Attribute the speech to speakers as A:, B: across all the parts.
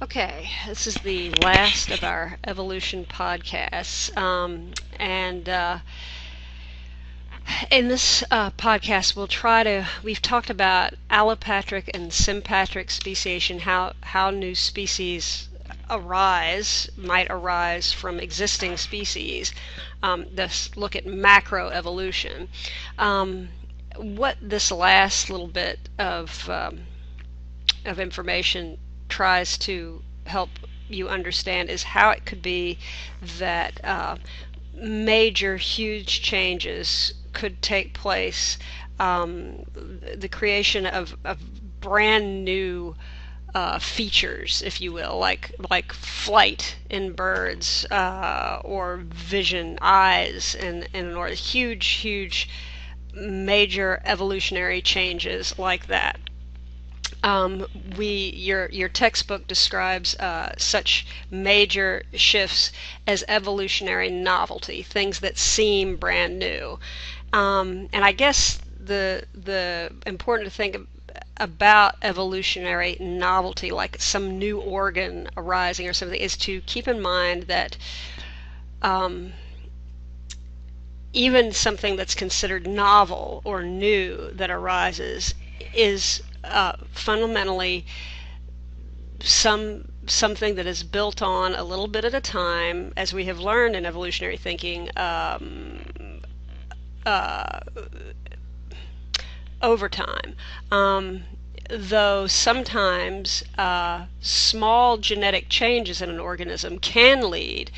A: Okay, this is the last of our evolution podcasts. And in this podcast, we've talked about allopatric and sympatric speciation, how new species might arise from existing species. Let's look at macroevolution. What this last little bit of information tries to help you understand is how it could be that major, huge changes could take place. The creation of brand new features, if you will, like flight in birds, or vision, eyes, or huge major evolutionary changes like that. Your textbook describes such major shifts as evolutionary novelty, things that seem brand new. And I guess the important to think about evolutionary novelty, like some new organ arising or something, is to keep in mind that even something that's considered novel or new that arises is fundamentally something that is built on a little bit at a time, as we have learned in evolutionary thinking, over time. Though sometimes small genetic changes in an organism can lead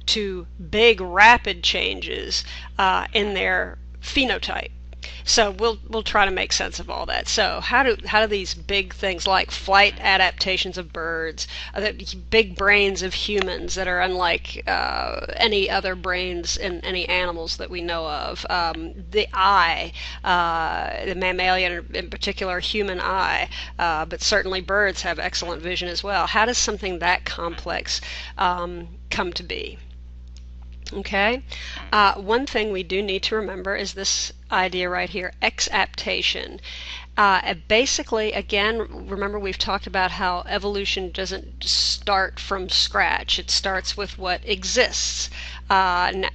A: to big, rapid changes in their phenotype. So we'll try to make sense of all that. So how do these big things like flight adaptations of birds, the big brains of humans that are unlike any other brains in any animals that we know of, the eye, the mammalian, in particular human eye, but certainly birds have excellent vision as well. How does something that complex come to be? Okay. One thing we do need to remember is this idea right here, exaptation. Basically, again, remember we've talked about how evolution doesn't start from scratch. It starts with what exists, and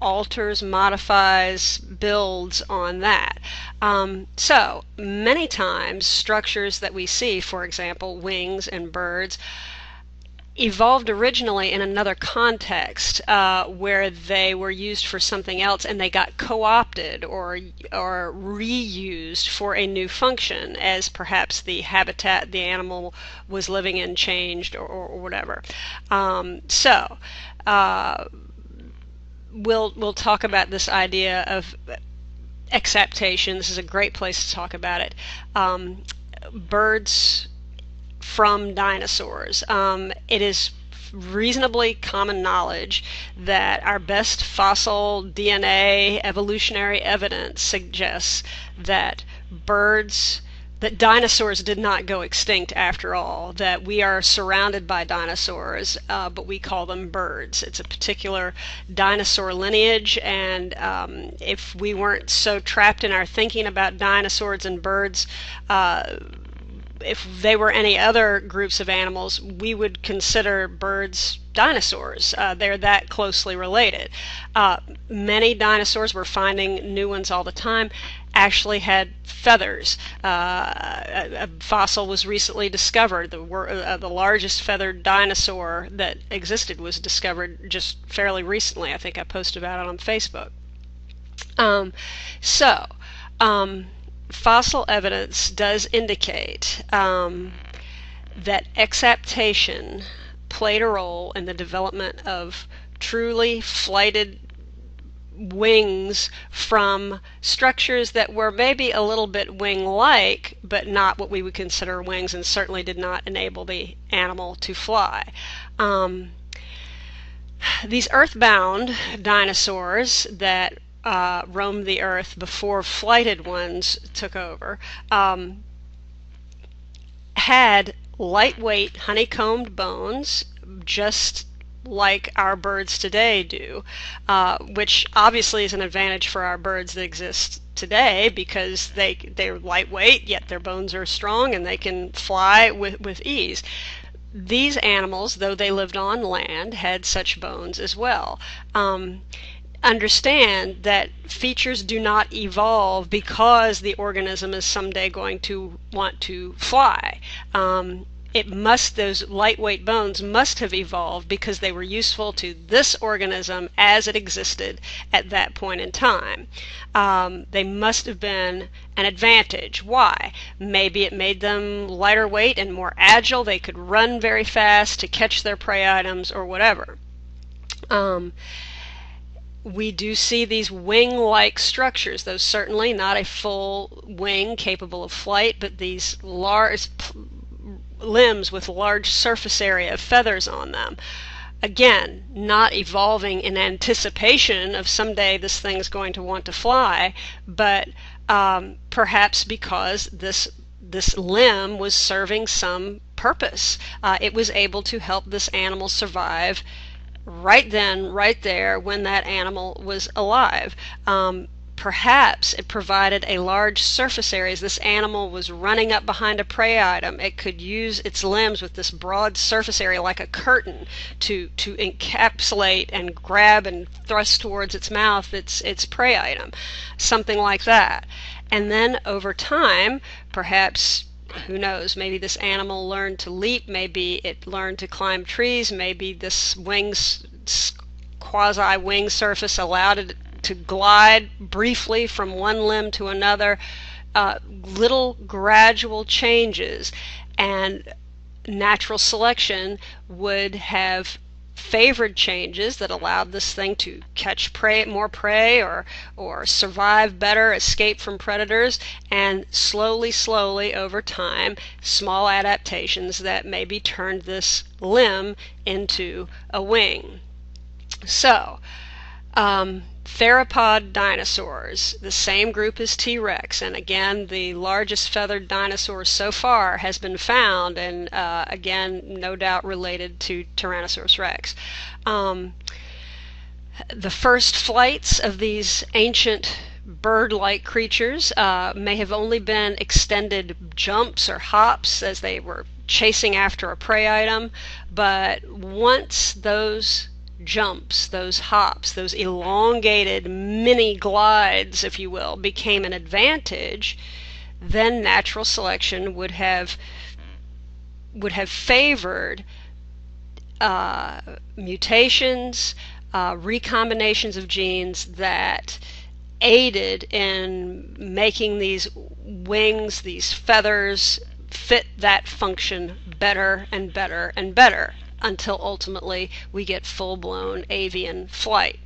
A: alters, modifies, builds on that. So many times structures that we see, for example, wings in birds, evolved originally in another context, where they were used for something else and they got co-opted or reused for a new function, as perhaps the habitat the animal was living in changed, or whatever. So we'll talk about this idea of exaptation. This is a great place to talk about it. Birds from dinosaurs. It is reasonably common knowledge that our best fossil DNA evolutionary evidence suggests that dinosaurs did not go extinct after all, that we are surrounded by dinosaurs, but we call them birds. It's a particular dinosaur lineage, and if we weren't so trapped in our thinking about dinosaurs and birds, if they were any other groups of animals, we would consider birds dinosaurs. They're that closely related. Many dinosaurs, we're finding new ones all the time, actually had feathers. A fossil was recently discovered. The largest feathered dinosaur that existed was discovered just fairly recently. I think I posted about it on Facebook. Fossil evidence does indicate that exaptation played a role in the development of truly flighted wings from structures that were maybe a little bit wing-like, but not what we would consider wings, and certainly did not enable the animal to fly. These earthbound dinosaurs that roamed the earth before flighted ones took over, had lightweight honeycombed bones, just like our birds today do, which obviously is an advantage for our birds that exist today because they're lightweight, yet their bones are strong and they can fly with ease. These animals, though they lived on land, had such bones as well. Understand that features do not evolve because the organism is someday going to want to fly. Those lightweight bones must have evolved because they were useful to this organism as it existed at that point in time. They must have been an advantage. Why? Maybe it made them lighter weight and more agile. They could run very fast to catch their prey items or whatever. We do see these wing-like structures, though certainly not a full wing capable of flight, but these large limbs with large surface area of feathers on them. Again, not evolving in anticipation of someday this thing's going to want to fly, but perhaps because this limb was serving some purpose. It was able to help this animal survive right then, right there, when that animal was alive. Perhaps it provided a large surface area. As this animal was running up behind a prey item, it could use its limbs with this broad surface area like a curtain to encapsulate and grab and thrust towards its mouth its prey item, something like that. And then over time, perhaps, who knows, maybe this animal learned to leap, maybe it learned to climb trees, maybe this quasi-wing surface allowed it to glide briefly from one limb to another. Little gradual changes, and natural selection would have favored changes that allowed this thing to catch more prey or survive better, escape from predators, and slowly over time, small adaptations that maybe turned this limb into a wing. So, theropod dinosaurs, the same group as T-Rex, and again the largest feathered dinosaur so far has been found, and again no doubt related to Tyrannosaurus Rex. The first flights of these ancient bird-like creatures may have only been extended jumps or hops as they were chasing after a prey item, but once those jumps, those hops, those elongated mini glides, if you will, became an advantage, then natural selection would have favored mutations, recombinations of genes that aided in making these wings, these feathers, fit that function better and better and better, until ultimately we get full-blown avian flight.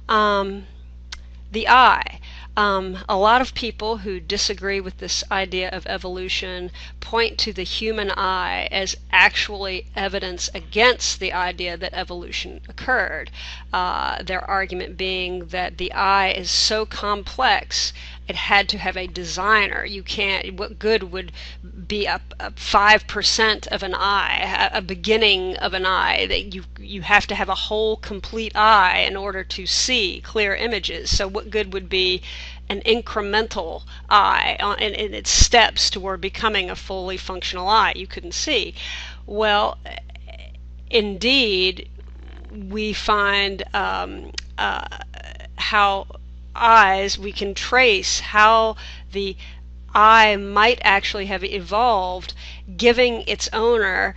A: The eye. A lot of people who disagree with this idea of evolution point to the human eye as actually evidence against the idea that evolution occurred. Their argument being that the eye is so complex it had to have a designer. You can't, what good would be a 5% of an eye, a beginning of an eye? That you have to have a whole complete eye in order to see clear images. So what good would be an incremental eye in its steps toward becoming a fully functional eye? You couldn't see. Well, indeed, we find how we can trace how the eye might actually have evolved, giving its owner,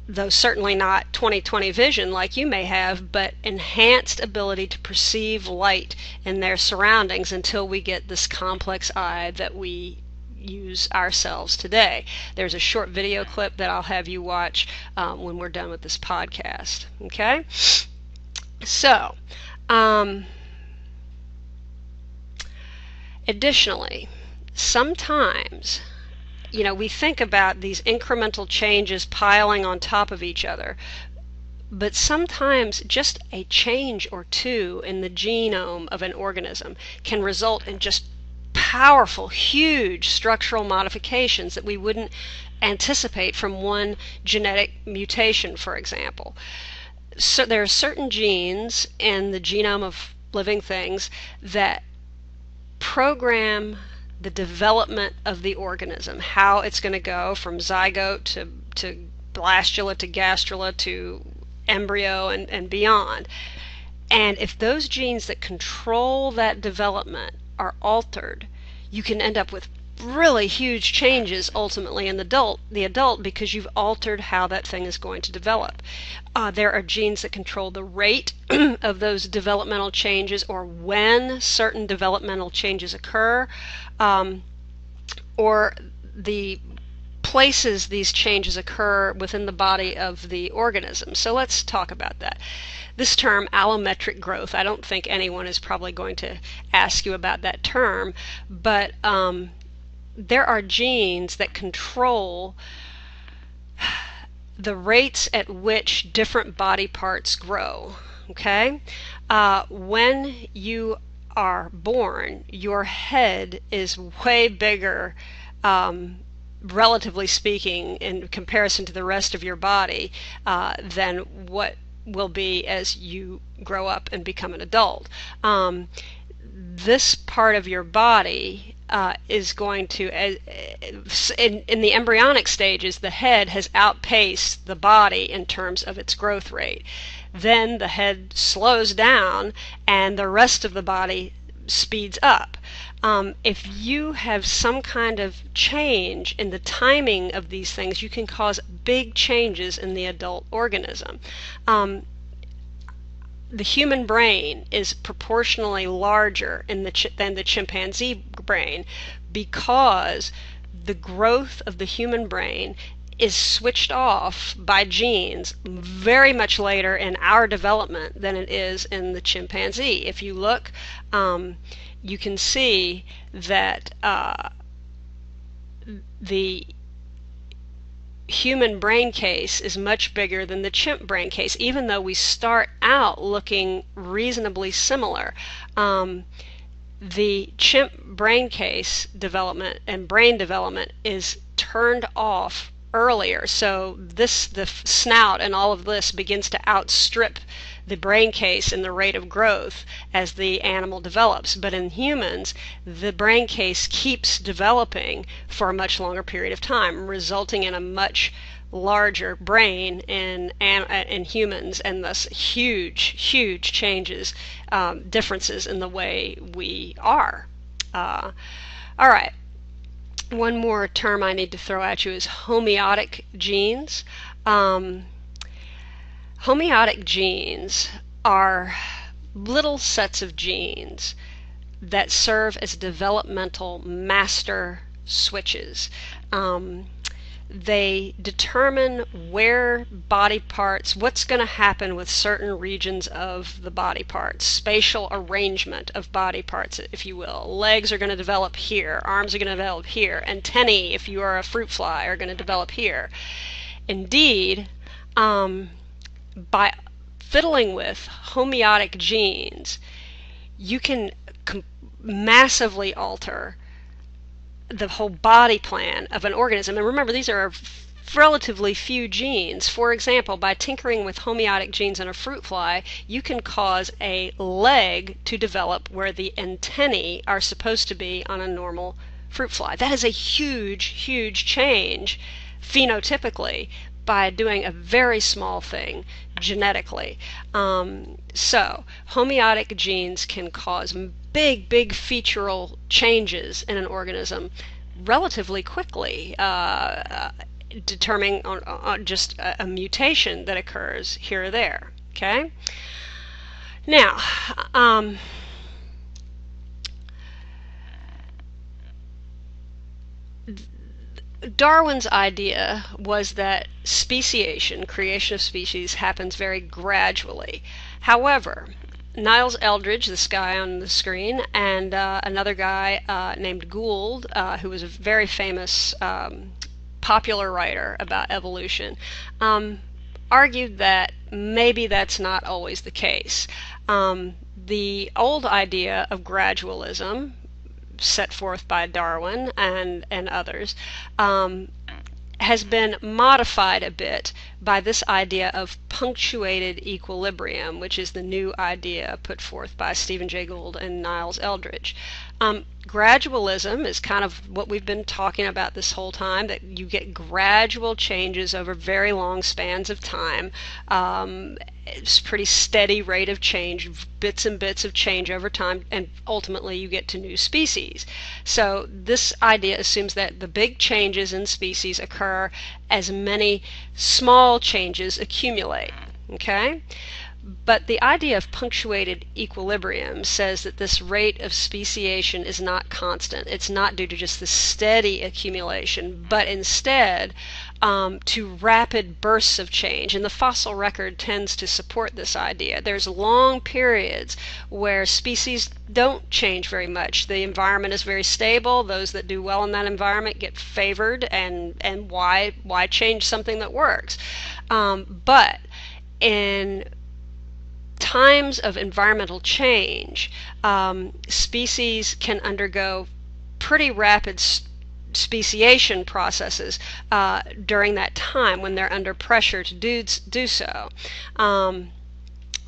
A: though certainly not 20/20 vision like you may have, but enhanced ability to perceive light in their surroundings until we get this complex eye that we use ourselves today. There's a short video clip that I'll have you watch when we're done with this podcast. Okay? So, additionally, sometimes, we think about these incremental changes piling on top of each other, but sometimes just a change or two in the genome of an organism can result in just powerful, huge structural modifications that we wouldn't anticipate from one genetic mutation, for example. So there are certain genes in the genome of living things that program the development of the organism, how it's going to go from zygote to blastula to gastrula to embryo and beyond. And if those genes that control that development are altered, you can end up with really huge changes ultimately in the adult because you've altered how that thing is going to develop. There are genes that control the rate of those developmental changes or when certain developmental changes occur, or the places these changes occur within the body of the organism. So let's talk about that. This term, allometric growth, I don't think anyone is probably going to ask you about that term, but there are genes that control the rates at which different body parts grow. Okay? When you are born, your head is way bigger, relatively speaking, in comparison to the rest of your body, than what will be as you grow up and become an adult. This part of your body is going to, in the embryonic stages, the head has outpaced the body in terms of its growth rate. Then the head slows down and the rest of the body speeds up. If you have some kind of change in the timing of these things, you can cause big changes in the adult organism. The human brain is proportionally larger than the chimpanzee brain because the growth of the human brain is switched off by genes very much later in our development than it is in the chimpanzee. If you look, you can see that the human brain case is much bigger than the chimp brain case, even though we start out looking reasonably similar. The chimp brain case development and brain development is turned off earlier, so the snout and all of this begins to outstrip the brain case in the rate of growth as the animal develops. But in humans, the brain case keeps developing for a much longer period of time, resulting in a much larger brain in humans, and thus huge changes, differences in the way we are. All right. One more term I need to throw at you is homeotic genes. Homeotic genes are little sets of genes that serve as developmental master switches. They determine where body parts, what's going to happen with certain regions of the body parts, spatial arrangement of body parts, if you will. Legs are going to develop here, arms are going to develop here, antennae, if you are a fruit fly, are going to develop here. Indeed, by fiddling with homeotic genes, you can massively alter the whole body plan of an organism. And remember, these are relatively few genes. For example, by tinkering with homeotic genes in a fruit fly, you can cause a leg to develop where the antennae are supposed to be on a normal fruit fly. That is a huge change phenotypically by doing a very small thing genetically. So homeotic genes can cause big featural changes in an organism relatively quickly, determining on just a mutation that occurs here or there. Okay? Now, Darwin's idea was that speciation, creation of species, happens very gradually. However, Niles Eldredge, this guy on the screen, and another guy named Gould, who was a very famous popular writer about evolution, argued that maybe that's not always the case. The old idea of gradualism, set forth by Darwin and others, has been modified a bit by this idea of punctuated equilibrium, which is the new idea put forth by Stephen Jay Gould and Niles Eldredge. Gradualism is kind of what we've been talking about this whole time, that you get gradual changes over very long spans of time. It's a pretty steady rate of change, bits and bits of change over time, and ultimately you get to new species. So this idea assumes that the big changes in species occur as many small changes accumulate. Okay? But the idea of punctuated equilibrium says that this rate of speciation is not constant. It's not due to just the steady accumulation, but instead to rapid bursts of change. And the fossil record tends to support this idea. There's long periods where species don't change very much. The environment is very stable. Those that do well in that environment get favored, and why change something that works? But in times of environmental change, species can undergo pretty rapid speciation processes during that time when they're under pressure to do so.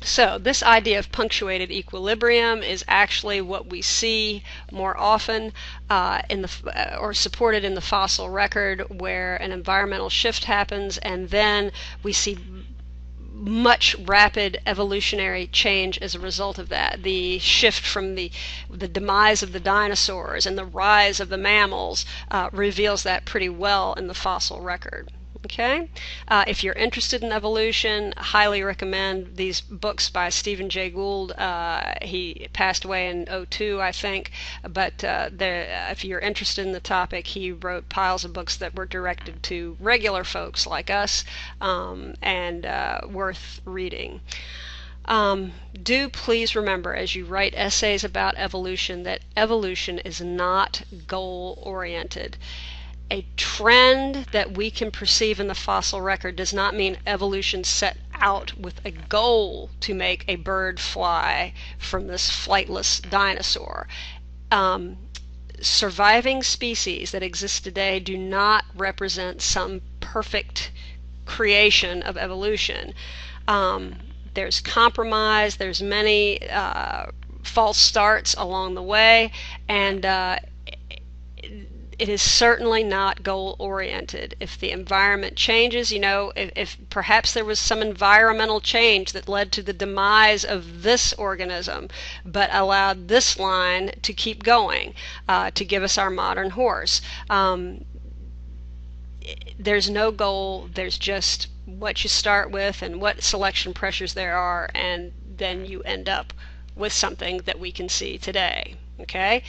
A: So this idea of punctuated equilibrium is actually what we see more often or supported in the fossil record, where an environmental shift happens and then we see much rapid evolutionary change as a result of that. The shift from the demise of the dinosaurs and the rise of the mammals reveals that pretty well in the fossil record. Okay? If you're interested in evolution, I highly recommend these books by Stephen Jay Gould. He passed away in 2002, I think, but if you're interested in the topic, he wrote piles of books that were directed to regular folks like us, and worth reading. Do please remember, as you write essays about evolution, that evolution is not goal-oriented. A trend that we can perceive in the fossil record does not mean evolution set out with a goal to make a bird fly from this flightless dinosaur. Surviving species that exist today do not represent some perfect creation of evolution. There's compromise, there's many false starts along the way, and it is certainly not goal-oriented. If the environment changes, if perhaps there was some environmental change that led to the demise of this organism, but allowed this line to keep going, to give us our modern horse. There's no goal, there's just what you start with and what selection pressures there are, and then you end up with something that we can see today. Okay?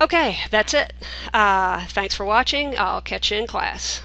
A: Okay, that's it. Thanks for watching. I'll catch you in class.